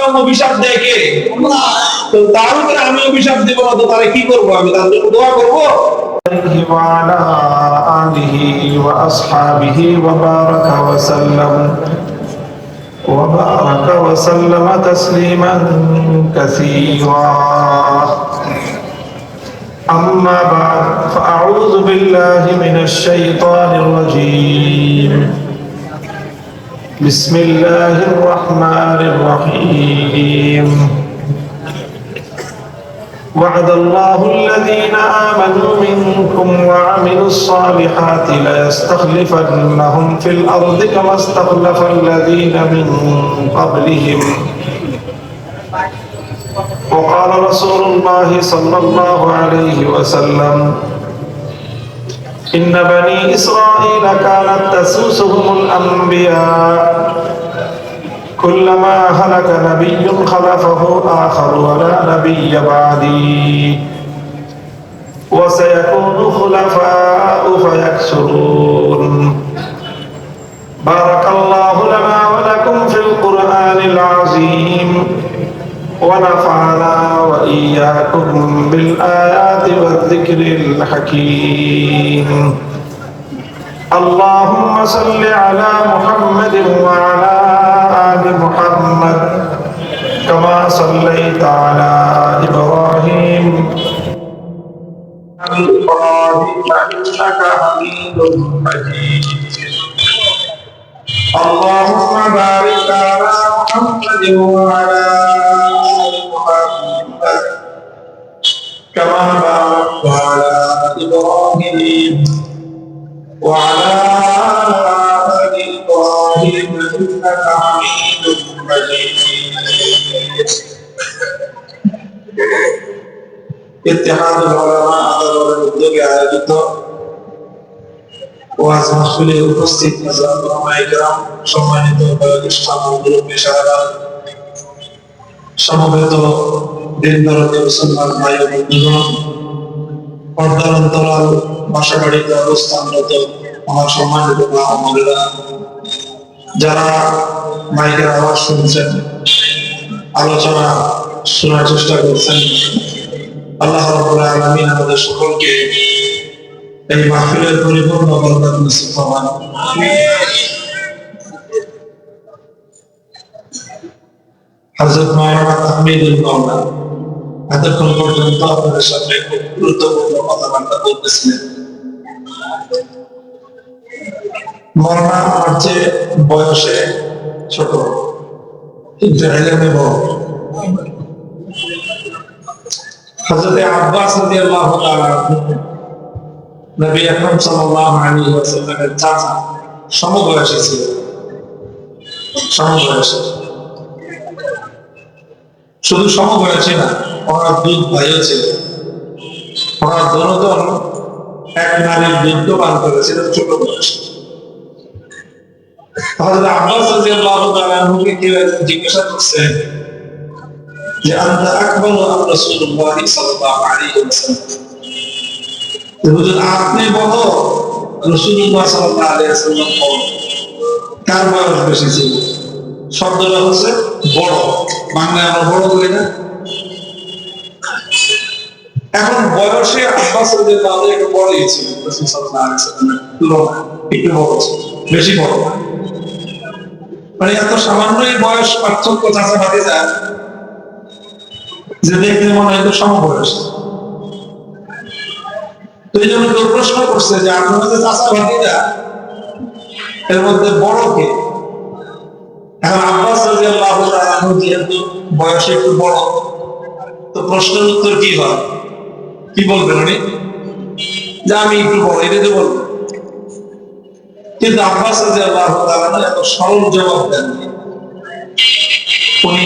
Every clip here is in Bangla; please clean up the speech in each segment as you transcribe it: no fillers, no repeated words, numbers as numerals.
বরং অভিশাপ দেয় কে? তো তার উপরে আমি অভিশাপ দেব না, তো তাহলে কি করবো? আমি তার জন্য দোয়া করবো? وعلى آله وأصحابه وبارك وسلم تسليما كثيرا. أما بعد فأعوذ بالله من الشيطان الرجيم. بسم الله الرحمن الرحيم. وعد الله الذين آمنوا منكم وعملوا الصالحات ليستخلفنهم في الأرض كما استخلف الذين من قبلهم. وقال رسول الله صلى الله عليه وسلم: إن بني إسرائيل كانت تسوسهم الأنبياء كلما هلك نبي خلفه آخر ولا نبي بعدي وسيكون خلفاء فيكثرون. بارك الله لنا ولكم في القرآن العظيم ونفعنا وإياكم بالآيات والذكر الحكيم. اللهم صل على محمد وعلى آل محمد كما صليت على إبراهيم إنك حميد مجيد. اللهم بارك على محمد وعلى آل محمد كما باركت على إبراهيم وعلى آل إبراهيم إنك حميد مجيد. ইত্তেহাদ উলামা আদালতের উদ্যোগে আয়োজিত ওয়াজ মাহফিলে উপস্থিত উলামায়ে কেরাম, সম্মানিত বয়োজ্যেষ্ঠ মুরব্বী সাহেবরা, সমবেত দিনদরদি মুসলমান ভাই ও বন্ধুগণ, পর্দার অন্তরাল বাসাবাড়িতে অবস্থানরত আমার সম্মানিত মা ও বোনেরা, যারা মাইকের আওয়াজ শুনছেন, আলোচনা শোনার চেষ্টা করছেন, আল্লাহ রাব্বুল আলামিন আমাদের সকলকে এই মাহফিলের পরিপূর্ণ বরকত নসিব ফরমান। হযরত মাওলানা তাহমিদুল মাওলা এতক্ষণ পর্যন্ত আপনাদের সামনে খুব গুরুত্বপূর্ণ কথাবার্তা বলতেছিলেন। মাওলানা আমার চেয়ে বয়সে ছোট, কিন্তু ইলমে বড়। হযরত আব্বাস রাদিয়াল্লাহু তাআলা নবী আকরাম সাল্লাল্লাহু আলাইহি ওয়াসাল্লামের চাচা, সমবয়সী ছিলেন। সমবয়সী, শুধু সমবয়সী না, ওনার দুধ ভাইও ছিলেন। ওনার দনজন এক নারীর দুধ পান করেছিলেন ছোট বয়সে। হযরত আব্বাস রাদিয়াল্লাহু তাআলা আনহুকে কেউ জিজ্ঞাসা করছে যে আনতা আকবারু আম রাসূলুল্লাহ সাল্লাল্লাহু আলাইহি ওয়াসাল্লাম, হুজুর আপনি বলো রাসূলুল্লাহ সাল্লাল্লাহু আলাইহি ওয়াসাল্লাম বলো, কার বয়স বেশি ছিল? শব্দটা হচ্ছে বড়, বাংলায় আমরা বড় বলি না। এখন বয়সে আব্বাস রাদিয়াল্লাহু তাআলা একটু বড়ই ছিল রাসূল সাল্লাল্লাহু আলাইহি ওয়াসাল্লামের তুলনায়, একটু বড় ছিল, বেশি বড় না। মানে এত সামান্যই বয়স পার্থক্য চাচা ভাতিজা, যে দেখতে মনে হয় তো সমবয়স। তো এই জন্য কেউ প্রশ্ন করছে যে আপনারা যে চাচা ভাতিজা, এর মধ্যে বড় কে? এখন আব্বাস রাদিয়াল্লাহু তাআলা আনহু যেহেতু বয়সে একটু বড়, তো প্রশ্নের উত্তর কি হয়? কি বলবেন উনি? যে আমি একটু বড়, এটা যে বলবেন। কিন্তু আব্বাস রাদিয়াল্লাহু তাআলা এত সরল জবাব দেননি, উনি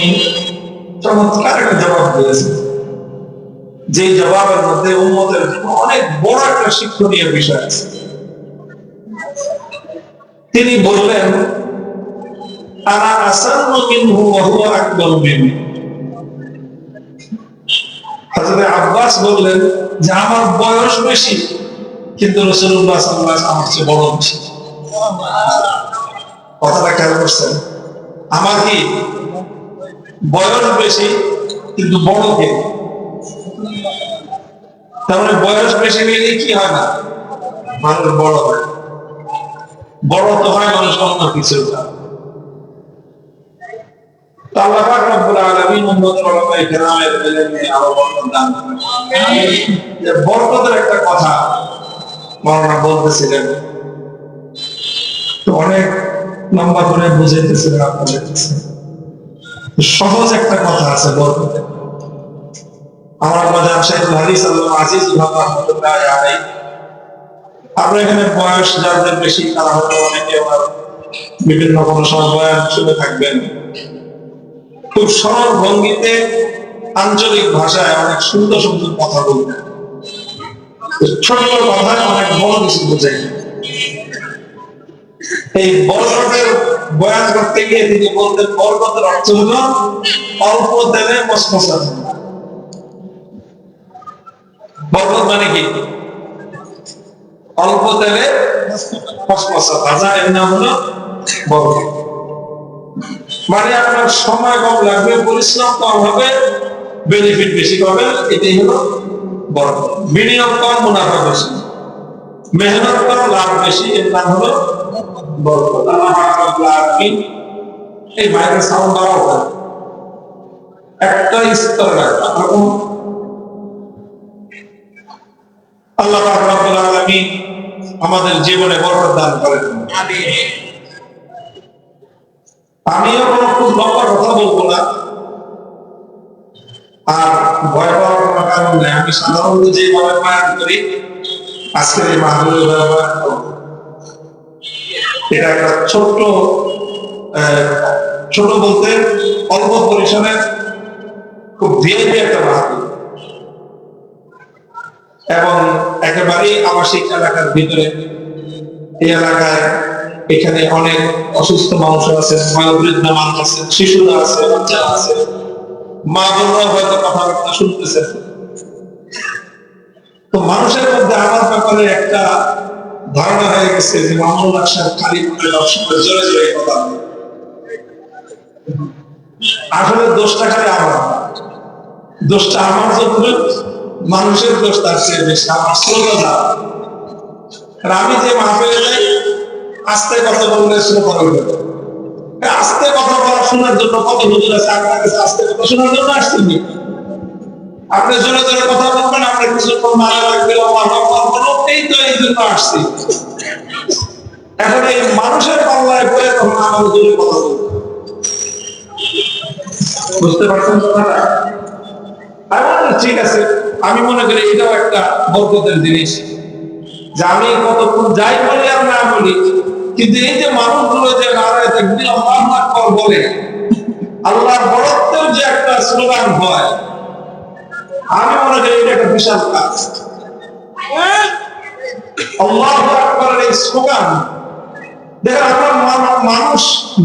চমৎকার একটা জবাব দিয়েছেন, যে জবাবের মধ্যে উম্মতের জন্য অনেক বড় একটা শিক্ষণীয় বিষয় আছে। তিনি বললেন, আনা আসান্নু মিনহু ওয়া হুয়া আকবারু মিন্নি। হযরত আব্বাস বললেন যে আমার বয়স বেশি, কিন্তু রাসূলুল্লাহ সাল্লাল্লাহু আলাইহি ওয়াসাল্লাম আমার চেয়ে বড় বেশি। কথাটা খেয়াল করছেন? আমার কি বয়স বেশি কিন্তু বড় কে? তার মানে বয়স বেশি হলে কি হয় না, মানুষ বড় হয়। বড় তো হয় মানুষ অন্য কিছু। আল্লাহ পাক রব্বুল আলামিন উম্মতের উলামায়ে কেরামের ইলমে আরো বরকত দান করেন। যে বরকতের একটা কথা মাওলানা বলতেছিলেন, তো অনেক লম্বা করে বুঝাইতেছিলেন আপনাদের কাছে। সহজ একটা কথা আছে বরকতের। আমার বাজার শাইখুল হাদিস আল্লাহ আজিজুল হক রাহমাতুল্লাহ আলাইহি, আপনার এখানে বয়স যাদের বেশি তারা হয়তো অনেকে আমার বিভিন্ন কোনো সময় বয়ান শুনে থাকবেন। খুব সরল ভঙ্গিতে আঞ্চলিক ভাষায় অনেক সুন্দর সুন্দর কথা বলতেন। ছোট কথায় অনেক বড় কিছু বোঝাই। এই বরকতের বয়ান করতে গিয়ে তিনি বলতেন বরকতের অর্থ হলো অল্প তেলে মসমসা। বরকত মানে কি? অল্প তেলে মসমসা ভাজা, এর নাম হলো বরকত। মানে আপনার সময় কম লাগবে, পরিশ্রম কম হবে, বেনিফিট বেশি পাবেন, এটাই হলো বরকত। বিনিয়োগ কম, মুনাফা বেশি, মেহনত কম, লাভ বেশি, এর নাম হলো বরকত। আল্লাহ রাব্বুল আলামিন এই মাইকের সাউন্ড বাড়াও একটা স্তর রাখুন। আল্লাহ রাব্বুল আলামিন আমাদের জীবনে বরকত দান করেন। আমিও কোনো খুব লম্বা কথা বলবো না, আর ভয় পাওয়ার কোনো কারণ নেই। আমি সাধারণত যেভাবে বয়ান করি আজকের এই মাহফিলে বয়ান করব। এটা একটা ছোট বলতে অল্প পরিসরে খুব ভিআইপি একটা মাহফিল, এবং একেবারেই আবাসিক এলাকার ভিতরে। এই এলাকায় এখানে অনেক অসুস্থ মানুষ আছে, বয়োবৃদ্ধ মানুষ আছে, শিশুরা আছে, বাচ্চারা আছে, মা বোনরা হয়তো কথাবার্তা শুনতেছে। তো মানুষের মধ্যে আমার ব্যাপারে একটা ধারণা হয়ে গেছে যে মামুনুল হক সাহেব খালি সবসময় জোরে জোরে কথা বলে। আসলে দোষটা খালি আমার, দোষটা আমার জন্য, মানুষের দোষ তার চেয়ে বেশি আমার শ্রোতা। আমি যে মাহফিলে যাই আস্তে কথা বললে শ্রোতা হইবে, আস্তে কথা বলা শোনার জন্য কত হুজুর আছে আপনার কাছে আস্তে কথা শোনার জন্য আসছেন। আপনি জোরে জোরে কথা বলবেন, আপনার কিছুক্ষণ মারা লাগবে, এই তো এই জন্য আসছি। এখন এই মানুষের পাল্লায় পড়ে তখন আমার জোরে কথা বলবে, বুঝতে পারছেন কথাটা? ঠিক আছে, আমি মনে করি এটাও একটা বরকতের জিনিস যে আমি কতক্ষণ যাই বলি আর না বলি, কিন্তু এই যে মানুষগুলো যে নারায়ে তাকবীর আল্লাহু আকবার বলে, আল্লাহর বরকতের যে একটা স্লোগান হয়, আমি মনে করি এটা একটা বিশাল কাজ। আল্লাহু আকবারের এই স্লোগান দেখেন, আমরা মানুষ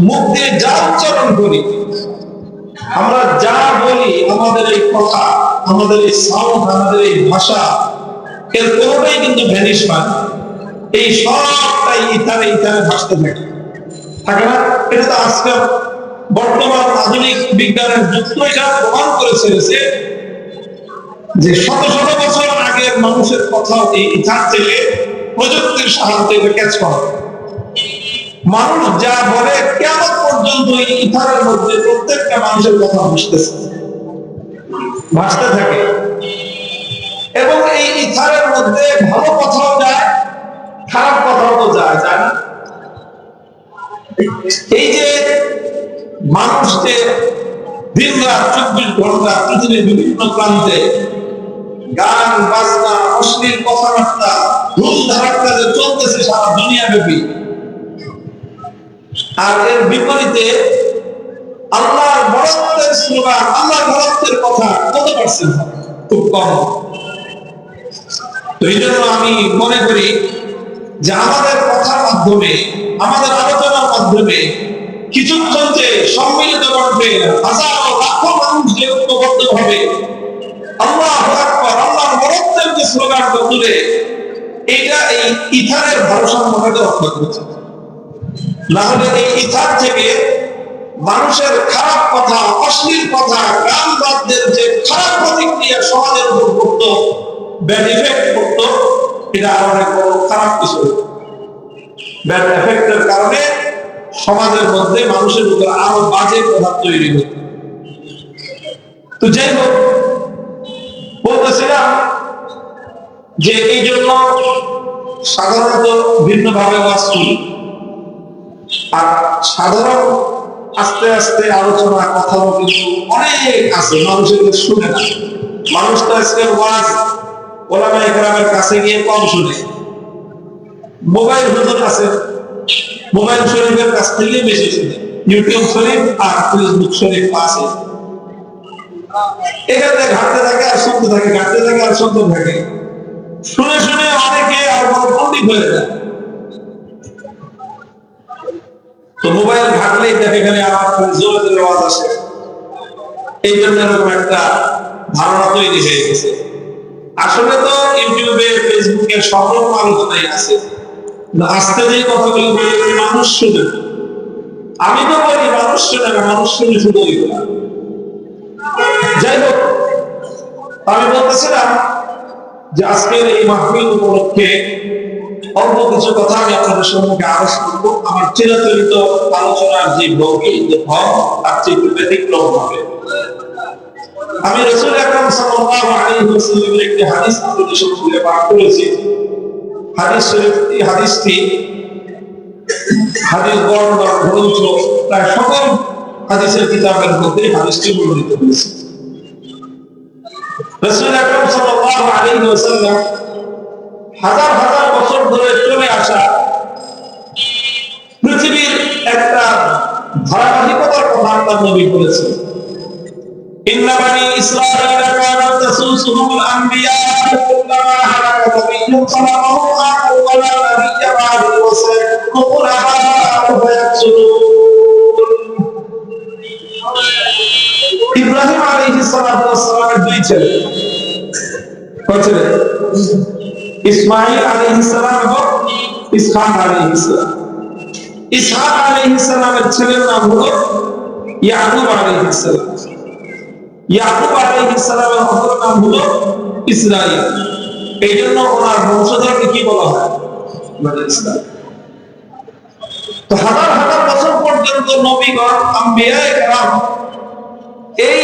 মুখ দিয়ে যা উচ্চারণ করি, আমরা যা বলি, আমাদের এই কথা, আমাদের এই সাউন্ড, আমাদের এই ভাষা, এর কোনোটাই কিন্তু ভ্যানিশ পায় না। এই সবটাই ইথারে ইথারে ভাসতে থাকে না? এটা তো আজকে বর্তমান আধুনিক বিজ্ঞানের যুক্ত এটা প্রমাণ করেছে যে শত শত বছর আগের মানুষের কথা এই ইথার থেকে প্রযুক্তির সাহায্যে ক্যাচ করা। মানুষ যা বলে কেমন পর্যন্ত এই ইথারের মধ্যে প্রত্যেকটা মানুষের কথা ভাসতে থাকে, এবং এই ইথারের মধ্যে ভালো কথাও যায়, খারাপ কথাও তো যায় না? এই যে মানুষ যে দিন রাত 24 ঘন্টা পৃথিবীর বিভিন্ন প্রান্তে গান বাজনা, অশ্লীল কথাবার্তা, ভুল ধারাটা যে চলতেছে সারা দুনিয়া ব্যাপী, আর এর বিপরীতে আল্লাহর বরকতের স্লোগান, আল্লাহর বরকতের কথা কত পার্সেন্ট? খুব কম। তো এই জন্য আমি মনে করি যে আমাদের কথার মাধ্যমে, আমাদের আলোচনার মাধ্যমে কিছুক্ষণ যে সম্মিলিত কণ্ঠে হাজারো লাখো মানুষ যে ঐক্যবদ্ধ হবে আল্লাহু আকবার, আল্লাহর বরকতের যে স্লোগানটা তুলে, এটা এই ইথারের ভারসাম্যটাকে রক্ষা করেছে। না হলে এই ইথার থেকে মানুষের খারাপ কথা, অশ্লীল কথা, গান বাদ্যের যে খারাপ প্রতিক্রিয়া সমাজের উপর পড়তো, ব্যাড ইফেক্ট পড়তো, এটা অনেক বড় খারাপ কিছু। ব্যাড এফেক্টের কারণে সমাজের মধ্যে মানুষের উপর আরো বাজে প্রভাব তৈরি হতো। তো যাই হোক, বলতেছিলাম যে এই জন্য সাধারণত ভিন্নভাবে ওয়াজ করি, আর সাধারণ আস্তে আস্তে আলোচনা কথা কিন্তু অনেক আছে, মানুষের শুনে না। মানুষ তো আজকে ওয়াজ ওলামায়ে কেরামের কাছে গিয়ে কম শুনে। মোবাইল হুজুর আছে, মোবাইল শরীফের কাছ থেকে বেশি শুনে। ইউটিউব শরীফ আর ফেসবুক শরীফ আছে, এখানে ঘাটতে থাকে আর শুনতে থাকে, ঘাটতে থাকে আর শুনতে থাকে। শুনে শুনে অনেকে আর বড় পণ্ডিত হয়ে যায়। তো মোবাইল ঘাটলেই দেখে এখানে আমার জোরে জোরে আওয়াজ আসে, এই জন্য এরকম একটা ধারণা তৈরি হয়ে গেছে। আসলে তো ইউটিউবে ফেসবুকে সব রকম আলোচনাই আছে, আস্তে যে কথাগুলো বলি মানুষ শুনে। আমি তো বলি মানুষ শুনে না, মানুষ শুনে শুধু ওইগুলা। যাই হোক, আমি বলতেছিলাম যে আজকের এই মাহফিল উপলক্ষে অল্প কিছু কথা আমি আপনাদের সম্মুখে আরজ করবো। আমার চিরাচরিত আলোচনার যে ভঙ্গি, যে ভাব, তার চেয়ে একটু ব্যতিক্রম হবে। আমি রাসূল আকরাম সাল্লাল্লাহু আলাইহি ওয়াসাল্লামের একটি হাদিস আপনাদের সম্মুখে পাঠ করেছি। হাদিসটি হাদিস বর্ণনা গ্রন্থ প্রায় সকল হাদিসের কিতাবের মধ্যে হাদিসটি বর্ণিত হয়েছে। রাসূল আকরাম সাল্লাল্লাহু আলাইহি ওয়াসাল্লাম হাজার হাজার বছর ধরে চলে আসা পৃথিবীর একটা ধারাবাহিকতার কথা আল্লাহ নবী বলেছেন। ইন্না বানি ইসরাঈলা কানাত তাসুসুহুমুল আনবিয়া কুল্লামা হালাকা নাবিয়্যুন সালামাহু আখু ওয়া লা নাবিয়্যা বা'দু ওয়া সায়াকুনুল আবাa'u ফায়াকসুরুন। ইব্রাহিম আলাইহিস সালাতু ওয়াস সালামের দুই ছেলে, কয় ছেলে? ইসমাঈল আলাইহিস সালাম এবং ইসহাক আলাইহিস সালাম। ইসহাক আলাইহিস সালামের ছেলের নাম হলো ইয়াকুব আলাইহিস সালাম। ইয়াকুব আলাইহিস সালামের অপর নাম হলো ইসরাঈল। এই জন্য ওনার বংশধরকে কি বলা হয়? বনি ইসরাঈল। তো হাজার হাজার বছর পর্যন্ত নবীগণ, আম্বিয়ায়ে কেরাম এই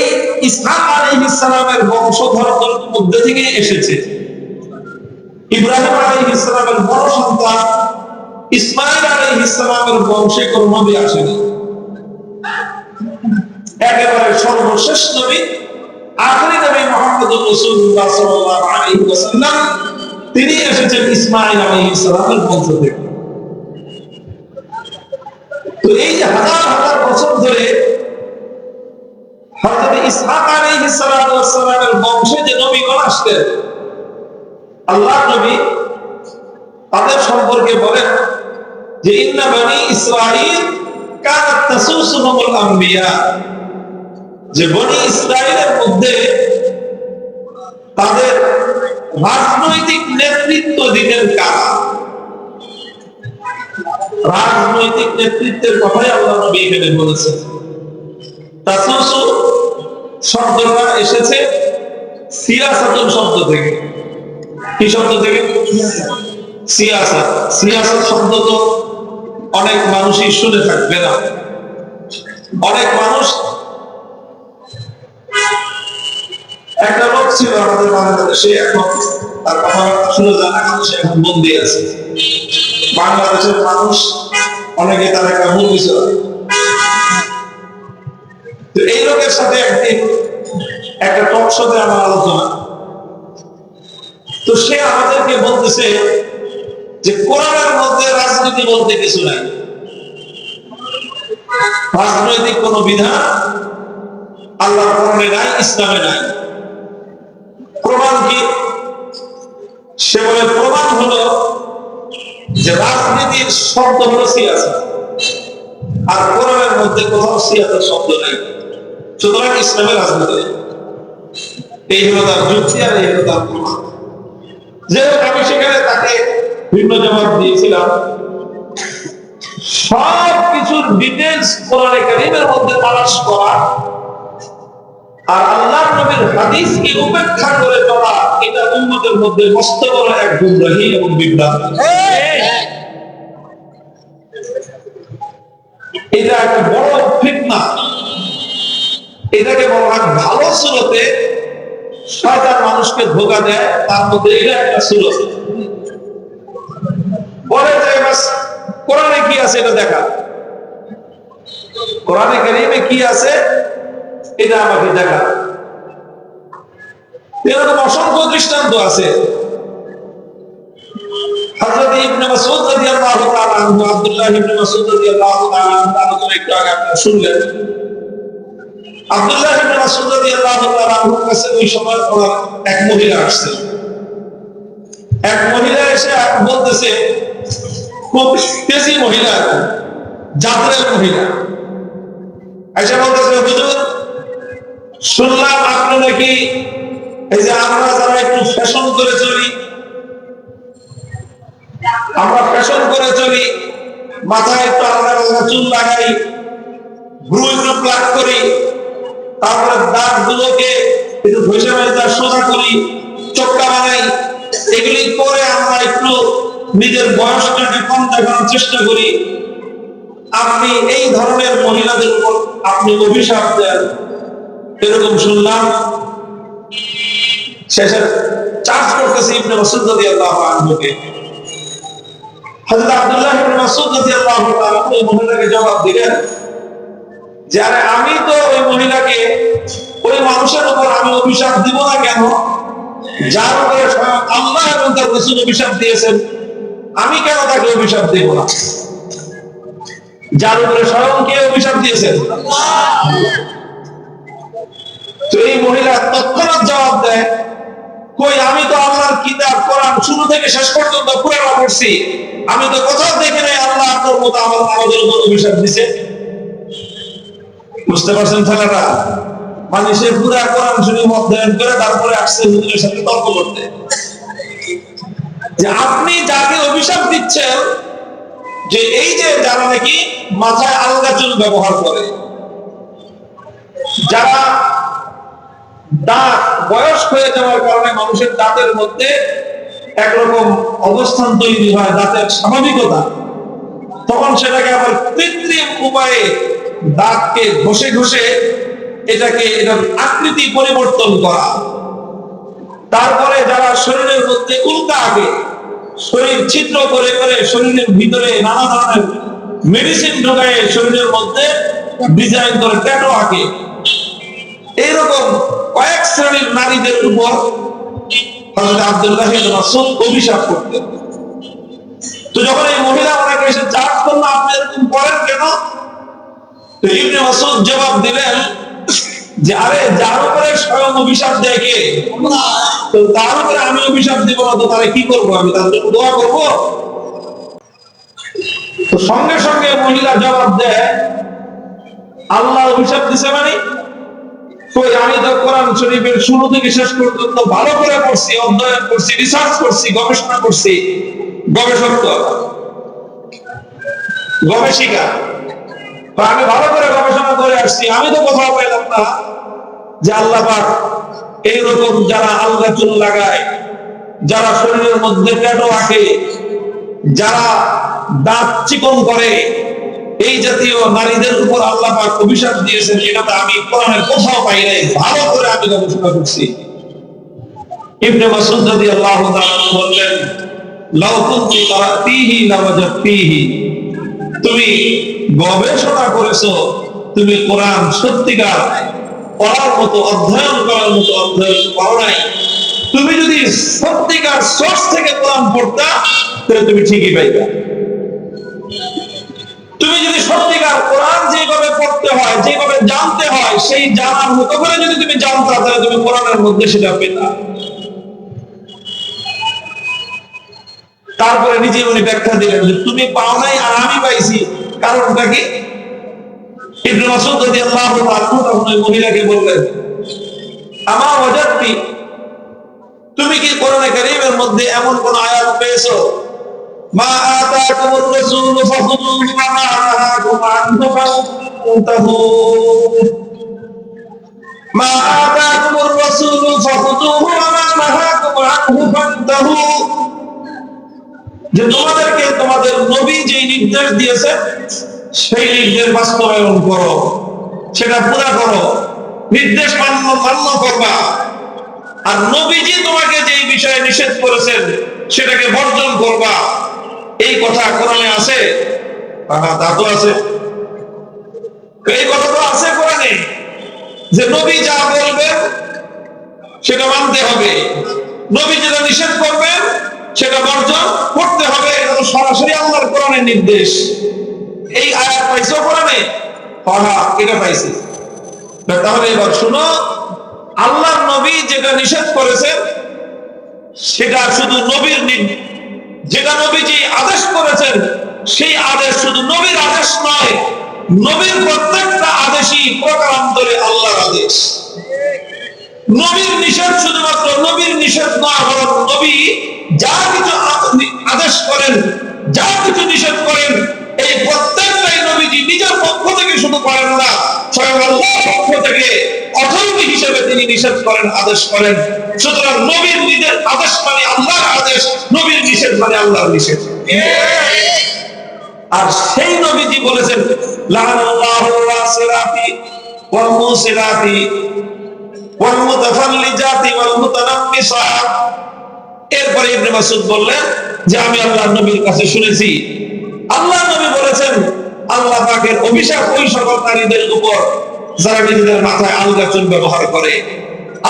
ইসহাক আলাইহিস সালামের বংশধরদের মধ্যে থেকে এসেছে। ইব্রাহিম আলাইহিস সালামের বড় সন্তান ইসমাঈল আলাইহিস সালামের বংশে কোন নবী আসেনি। একেবারে সর্বশেষ নবী, আখেরি নবী মুহাম্মদুর রাসূলুল্লাহ সাল্লাল্লাহু আলাইহি ওয়াসাল্লাম, তিনি এসেছেন ইসমাঈল আলাইহিস সালামের বংশ থেকে। তো এই যে হাজার হাজার বছর ধরে হযরত ইসহাক আলাইহিস সালামের বংশে যে নবীগণ আসতেন, আল্লাহ নবী তাদের সম্পর্কে বলেন যে ইন্না বানি ইসরাঈল কানাত তাসুসুহুমুল আনবিয়া, যে বনি ইসরাঈলের মধ্যে তাদের রাজনৈতিক নেতৃত্ব দিতেন কারা? রাজনৈতিক নেতৃত্বের কথাই আল্লাহ নবী এখানে বলেছেন। তাসুসু শব্দটা এসেছে সিয়াসাতুন শব্দ থেকে। কি শব্দ থেকে? সিয়াসাত। সিয়াসাত শব্দ তো অনেক মানুষই শুনে থাকবে না। অনেক মানুষ, একটা লোক ছিল আমাদের বাংলাদেশে, এখন তার কথাবার্তা শুনে জানা গেল সে এখন বন্দী আছে। বাংলাদেশের মানুষ অনেকে তার একটা মুরগি ছিল। তো এই লোকের সাথে একদিন একটা টক শোতে আমার আলোচনা, তো সে আমাদেরকে বলতেছে যে কোরআনের মধ্যে রাজনীতি বলতে কিছু নাই, রাজনৈতিক কোন বিধান আল্লাহর কোরআনে নাই, ইসলামে নাই। প্রমাণ কি? সে বলে প্রমাণ হলো যে রাজনীতির শব্দ হলো সিয়াসত, আর কোরআনের মধ্যে কোথাও সিয়াসতের শব্দ নাই, সুতরাং ইসলামের রাজনীতি নেই। এই হলো তার যুক্তি আর এই হলো তার প্রমাণ। যে আমি সেখানে তাকে ভিন্ন জবাব দিয়েছিলাম। সব কিছুর ডিটেইলস কোরআনে কারীমের মধ্যে তালাশ করা আর আল্লাহর নবীর হাদিসকে উপেক্ষা করে চলা, এটা উম্মতের মধ্যে মস্ত বড় এক গুমরাহি এবং বিভ্রাট। এটা একটা বড় ফিতনা। এটাকে বলা হয় ভালো সুরতে শয়তান মানুষকে ধোঁকা দেয়, তার মধ্যে এটা একটা সুরত। পরে যে বাস কোরআনে কি আছে এটা দেখা, কোরআনে কারীমে কি আছে এটা আমাকে দেখা। এরকম অসংখ্য দৃষ্টান্ত আছে। হযরত ইবনে মাসউদ রাদিয়াল্লাহু তাআলা আনহু, আব্দুল্লাহ ইবনে মাসউদ রাদিয়াল্লাহু তাআলা আনহু আলোচনা একটু আগে আপনারা শুনলেন। আব্দুল্লাহ ইবনে মাসউদ রাদিয়াল্লাহু তাআলা আনহুর কাছে ওই সময় এক মহিলা আসছে। এক মহিলা এসে বলতেছে, খুব তেজি মহিলা, জাতরের মহিলা, এসে বলতেছে, হুজুর শুনলাম আপনি নাকি এই যে আমরা যারা একটু ফ্যাশন করে চলি, আমরা ফ্যাশন করে চলি, মাথায় একটু আলাদা আলাদা চুল লাগাই, ভ্রু একটু প্লাক করি, তারপরে দাঁত গুলোকে একটু ঘষে মেজে সোজা করি, চোখটা বানাই, এগুলি করে আমরা একটু নিজের বয়সটাকে কম দেখানোর চেষ্টা করি। আপনি এই ধরনের মহিলাদের উপর আপনি অভিশাপ দেন, এরকম শুনলাম। শেষে চার্জ করতেছে ইবনে মাসউদ রাদিয়াল্লাহু আনহুকে। হযরত আব্দুল্লাহ ইবনে মাসউদ রাদিয়াল্লাহু তাআলা ওই মহিলাকে জবাব দিলেন যে, আরে আমি তো ওই মহিলাকে, ওই মানুষের উপর আমি অভিশাপ দিব না কেন, যার উপরে স্বয়ং আল্লাহ এবং তার রাসূল অভিশাপ দিয়েছেন, আমি কেন তাকে অভিশাপ দেব না? যার উপরে স্বয়ং কে অভিশাপ দিয়েছেন? তো এই মহিলা তৎক্ষণাৎ জবাব দেয়, কই আমি তো আল্লাহর কিতাব কোরআন শুরু থেকে শেষ পর্যন্ত পুরোটা পড়ছি, আমি তো কোথাও দেখি নাই আল্লাহ আপনার মতো আমাদের উপর অভিশাপ দিছে। বুঝতে পারছেন ছেলেরা? মানে সে পুরা কোরআন শরীফ অধ্যয়ন করে তারপরে আসছে হুজুরের সাথে তর্ক করতে, যে আপনি যাকে অভিশাপ দিচ্ছেন, যে এই যে যারা নাকি মাথায় আলগা চুল ব্যবহার করে, যারা দাঁত বয়স হয়ে যাওয়ার কারণে মানুষের দাঁতের মধ্যে একরকম অবস্থান তৈরি হয়, দাঁতের স্বাভাবিকতা, তখন সেটাকে আবার কৃত্রিম উপায়ে দাঁতকে ঘষে ঘষে এটাকে এটার আকৃতি পরিবর্তন করা। তারপরে যারা শরীরের মধ্যে উল্কা আঁকে, শরীর ছিদ্র করে করে শরীরের ভিতরে নানা ধরনের মেডিসিন ঢোকায় শরীরের মধ্যে ডিজাইন করে ট্যাটু আঁকে, এইরকম কয়েক শ্রেণীর নারীদের উপর হযরত আব্দুল্লাহ ইবনে মাসউদ অভিশাপ করতেন। তো যখন এই মহিলা ওনাকে এসে চার্জ করলো, আপনি এরকম করেন কেন? তো ইবনে মাসউদ জবাব দিলেন যে, আরে যার উপরে স্বয়ং অভিশাপ দেয় কে, তো তার উপরে আমি অভিশাপ দিব না তো তাহলে কি করবো? আমি তার জন্য দোয়া করবো? তো সঙ্গে সঙ্গে মহিলা জবাব দেয়, আল্লাহ অভিশাপ দিছে মানে? আমি তো কোরআন শরীফের শুরু থেকে শেষ পর্যন্ত ভালো করে পড়ছি, অধ্যয়ন করছি, রিসার্চ করছি, গবেষণা করছি, গবেষক তো গবেষিকা, আমি ভালো করে গবেষণা করে আসছি, আমি তো কোথাও পেলাম না যে আল্লাহ পাক এইরকম যারা আলগা চুল লাগায়, যারা শরীরের মধ্যে ট্যাটু আঁকে, যারা দাঁত চিকন করে, এই জাতীয় নারীদের উপর আল্লাহ পাক অভিশাপ দিয়েছেন, এটা তো আমি কোরআনের কোথাও পাই নাই, ভালো করে আমি গবেষণা করছি। ইবনে মাসউদ রাদিয়াল্লাহু তাআলা বললেন, লাউ কুনতি তারাতিহি লাওয়াজাতিহি, তুমি গবেষণা করেছো, তুমি কোরআন সত্যিকার পড়ার মতো, অধ্যয়ন করার মতো অধ্যয়ন করো নাই। তুমি যদি সত্যিকার সোর্স থেকে কোরআন পড়তা তাহলে তুমি ঠিকই পাইবা। তুমি যদি সত্যিকার কোরআন যেভাবে পড়তে হয়, যেভাবে জানতে হয়, সেই জানার মতো করে যদি তুমি জানতা, তাহলে তুমি কোরআনের মধ্যে সেটা পেতা। তারপরে নিজে উনি ব্যাখ্যা দিলেন যে তুমি পাও নাই আর আমি পাইছি, কারণটা কি? ইবনে মাসউদ রাদিয়াল্লাহু তাআলা তখন ওই মহিলাকে বললেন, আমা ওয়াজাতি, তুমি কি কোরআনে কারীমের মধ্যে এমন কোন আয়াত পেয়েছো মা আতাকুমুর রাসূল ফাখুযুহু ওয়া মা নাহাকুম আনহু ফান্তাহু মা আতাকুমুর রাসূল ফাখুযুহু ওয়া মা নাহাকুম আনহু ফান্তাহু। যে তোমাদেরকে তোমাদের নবী যে নির্দেশ দিয়েছে সেই নির্দেশ বাস্তবায়ন করো, সেটা পুরা করো, নির্দেশ মান্য করবা। আর নবীজি তোমাকে যে বিষয়ে নিষেধ করেছেন সেটাকে বর্জন করবা। এই কথা কোরআনে আছে? হ্যাঁ, তা তো আছে। এই কথা তো আছে কোরআনে যে নবী যা বলবেন সেটা মানতে হবে, নবী যেটা নিষেধ করবেন সেটা বর্জন করতে হবে। এটা তো সরাসরি আল্লাহর কোরআনের নির্দেশ। এই আয়াত পাইছো কোরআনে? হ্যাঁ, এটা পাইছি। তাহলে এবার শুনো, আল্লাহর নবী যেটা নিষেধ করেছেন সেটা শুধু নবীর যেটা নবীজি আদেশ করেছেন সেই আদেশ শুধু নবীর আদেশ নয়, নবীর প্রত্যেকটা আদেশই প্রকারান্তরে আল্লাহর আদেশ। নবীর নিষেধ শুধুমাত্র নবীর নিষেধ নয়, বরং নবী যা কিছু আদেশ করেন, যা কিছু নিষেধ করেন, এই প্রত্যেকটাই নবীজি নিজের পক্ষ থেকে শুধু করেন না, স্বয়ং আল্লাহর পক্ষ থেকে অথরিটি হিসেবে তিনি নিষেধ করেন, আদেশ করেন। সুতরাং নবীর নিজের আদেশ মানে আল্লাহর আদেশ, নবীর নিষেধ মানে আল্লাহর নিষেধ। আর সেই নবীজি বলেছেন লানাল্লাহুল ওয়াসিলাতি ওয়াল মুসিলাতি ওয়াল মুতাফাল্লিজাতি ওয়াল মুতানাম্মিসাত। এরপরে ইবনে মাসউদ বললেন যে আমি আল্লাহর নবীর কাছে শুনেছি, আল্লাহর নবী বলেছেন আল্লাহ পাকের অভিশাপ ওই সকল নারীদের উপর যারা নিজেদের মাথায় আলগা চুল ব্যবহার করে।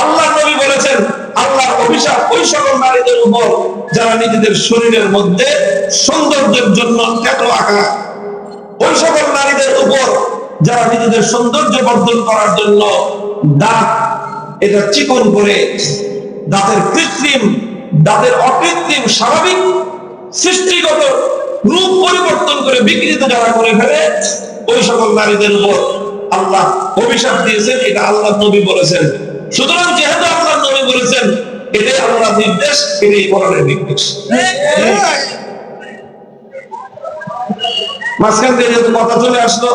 আল্লাহর নবী বলেছেন আল্লাহর অভিশাপ ওই সকল নারীদের উপর যারা নিজেদের শরীরের মধ্যে সৌন্দর্যের জন্য ট্যাটু আঁকা, ওই সকল নারীদের উপর যারা নিজেদের সৌন্দর্য বর্ধন করার জন্য দাঁত এটা চিকন করে, দাঁতের কৃত্রিম, দাঁতের অকৃত্রিম স্বাভাবিক সৃষ্টিগত রূপ পরিবর্তন করে বিকৃত যারা করে ফেলে, ওই সকল নারীদের উপর আল্লাহ অভিশাপ দিয়েছেন। এটা আল্লাহ নবী বলেছেন। সুতরাং যেহেতু আল্লাহ নবী বলেছেন, এটাই আল্লাহর নির্দেশ, এটাই কোরআনের নির্দেশ। মাঝখান থেকে যেহেতু কথা চলে আসলো,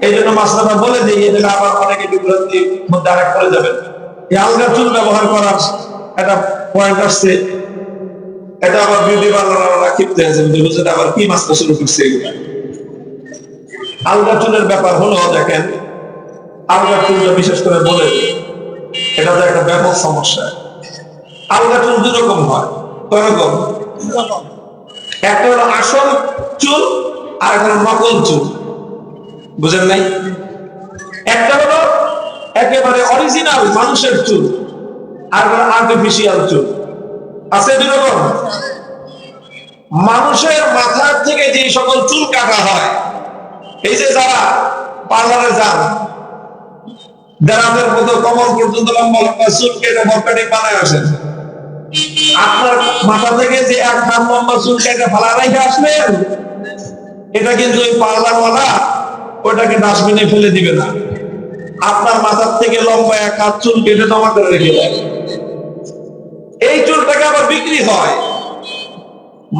এই জন্য মাসলাটা বলে দিই, এই জন্য আবার অনেকে বিভ্রান্তির মধ্যে আরেক করে যাবেন। এই আলগা চুল ব্যবহার করার একটা পয়েন্ট আসছে, এটা আবার বিউটি পার্লাররা ক্ষিপ্ত হয়েছে, বুঝতে আবার কি মাসলা শুরু করছে। এগুলা আলগা চুলের ব্যাপার হলো, দেখেন আলগা চুলটা বিশেষ করে বলে এটা তো একটা ব্যাপক সমস্যা। আলগা চুল দুই রকম হয়। কয় রকম? একটা হলো আসল চুল আর একটা হলো নকল চুল। বুঝেন নাই? একটা হলো একেবারে অরিজিনাল মানুষের চুল আর একটা আর্টিফিশিয়াল চুল। আছে দুই রকম। মানুষের মাথার থেকে যে সকল চুল কাটা হয়, এই যে যারা পার্লারে যান, দেড়াদের মতো কমর পর্যন্ত লম্বা লম্বা চুল কেটে বরকাটি বানায় আসেন, আপনার মাথা থেকে যে এক হাত লম্বা চুল কেটে ফালা রেখে আসলেন, এটা কিন্তু ওই পার্লারওয়ালা ওটাকে ডাস্টবিনে ফেলে দিবে না, আপনার মাথার থেকে লম্বা এক হাত চুল কেটে জমা করে রেখে দেয়। এই চুলটাকে আবার বিক্রি হয়।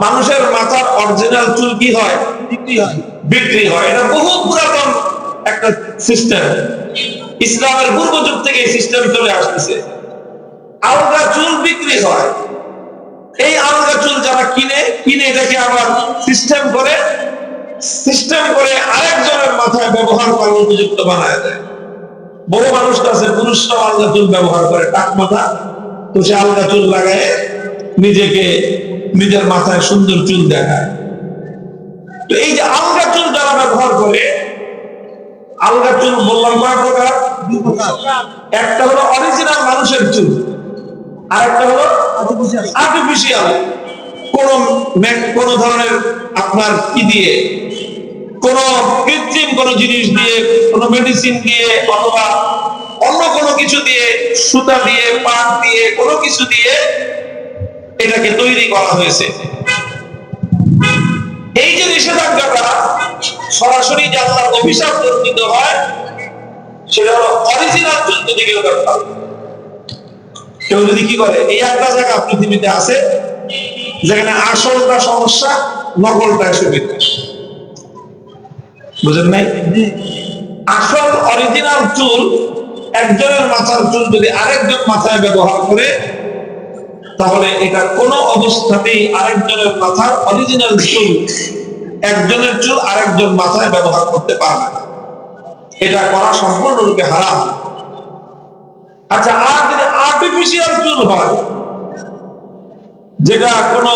মানুষের মাথার অরিজিনাল চুল কি হয়? বিক্রি হয়। এটা বহু পুরাতন একটা সিস্টেম, ইসলামের পূর্ব যুগ থেকে এই সিস্টেম চলে আসতেছে। আলগা চুল বিক্রি হয়। এই আলগা চুল যারা কিনে এটাকে আবার সিস্টেম করে আরেকজনের মাথায় ব্যবহার করার উপযুক্ত বানায় দেয়। বহু মানুষ আছে, পুরুষরাও আলগা চুল ব্যবহার করে, টাক মাথা, তো সে আলগা চুল লাগায় নিজেকে নিজের মাথায় সুন্দর চুল দেখায়। তো এই যে আলগা চুল যারা ব্যবহার করে, আলগা চুল বললাম কয় প্রকার? একটা হলো অরিজিনাল মানুষের চুল, আর একটা হলো আর্টিফিশিয়াল। কোন ধরনের আপনার কি দিয়ে, কোন কৃত্রিম কোন জিনিস দিয়ে, কোন মেডিসিন দিয়ে, অথবা অন্য কোনো কিছু দিয়ে, সুতা দিয়ে, পাট দিয়ে, কোনো কিছু দিয়ে এটাকে তৈরি করা হয়েছে। এই যে নিষেধাজ্ঞাটা সরাসরি যে আল্লাহর অভিশাপ বর্ণিত হয়, সেটা হলো অরিজিনাল চুল যদি কেউ ব্যবহার করে। কেউ যদি কি করে, এই একটা জায়গা পৃথিবীতে আছে যেখানে আসলটা সমস্যা নকলটাই সুবিধা। বুঝেন নাই? আসল অরিজিনাল চুল, একজনের মাথার চুল যদি আরেকজন মাথায় ব্যবহার করে, তাহলে এটা কোনো অবস্থাতেই আরেকজনের মাথার অরিজিনাল চুল একজনের চুল আরেকজন মাথায় ব্যবহার করতে পারবে না। এটা করা সম্পূর্ণরূপে হারাম। আচ্ছা, আর যদি আর্টিফিশিয়াল চুল হয়, যেটা কোনো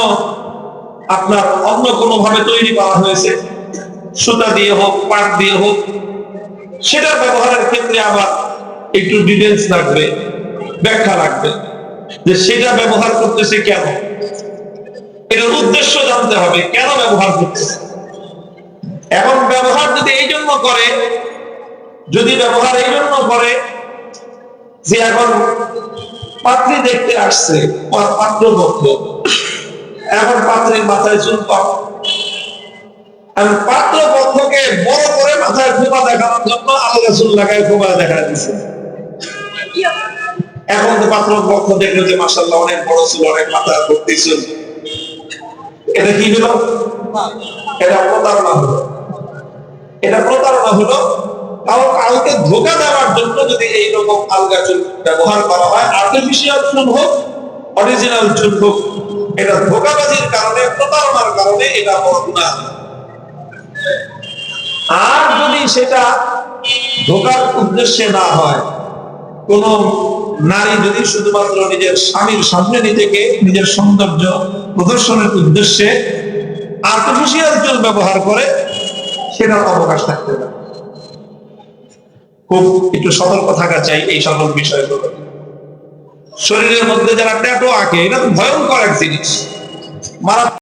আপনার অন্য কোনো ভাবে তৈরি করা হয়েছে, সুতা দিয়ে হোক, পাট দিয়ে হোক, সেটা ব্যবহারের ক্ষেত্রে আবার একটু ডিটেলস লাগবে, ব্যাখ্যা লাগবে যে সেটা ব্যবহার করতেছে কেন, এটার উদ্দেশ্য জানতে হবে, কেন ব্যবহার করতেছে। এখন ব্যবহার যদি এই জন্য করে, যদি ব্যবহার এই জন্য করে যে এখন পাত্রী দেখতে আসছে পাত্রপক্ষ, এখন পাত্রীর মাথায় চুল কম, পাত্রপক্ষকে বড় করে মাথায় খোপা দেখানোর জন্য আলাদা চুল লাগায় খোপা দেখা দিচ্ছে। এখন তো পাত্রপক্ষ দেখলো যে মাশাআল্লাহ অনেক বড় চুল, অনেক মাথা ভর্তি চুল, এটা কি হলো? এটা প্রতারণা হলো। এটা প্রতারণা হলো। কাউকে ধোঁকা দেওয়ার জন্য যদি এইরকম আলগা চুল ব্যবহার করা হয়, আর্টিফিশিয়াল চুল হোক, অরিজিনাল চুল হোক, এটা ধোঁকাবাজির কারণে, প্রতারণার কারণে এটা বড় গুনাহ। আর যদি সেটা ধোঁকার উদ্দেশ্যে না হয়, কোন নারী যদি শুধুমাত্র নিজের স্বামীর সামনে নিজেকে নিজের সৌন্দর্য প্রদর্শনের উদ্দেশ্যে আর্টিফিশিয়াল চুল ব্যবহার করে, সেটার অবকাশ থাকতে পারে। খুব একটু সতর্ক থাকা চাই এই সকল বিষয়গুলো। শরীরের মধ্যে যারা ট্যাটু আঁকে, এটা ভয়ঙ্কর এক জিনিস, মারাত্মক।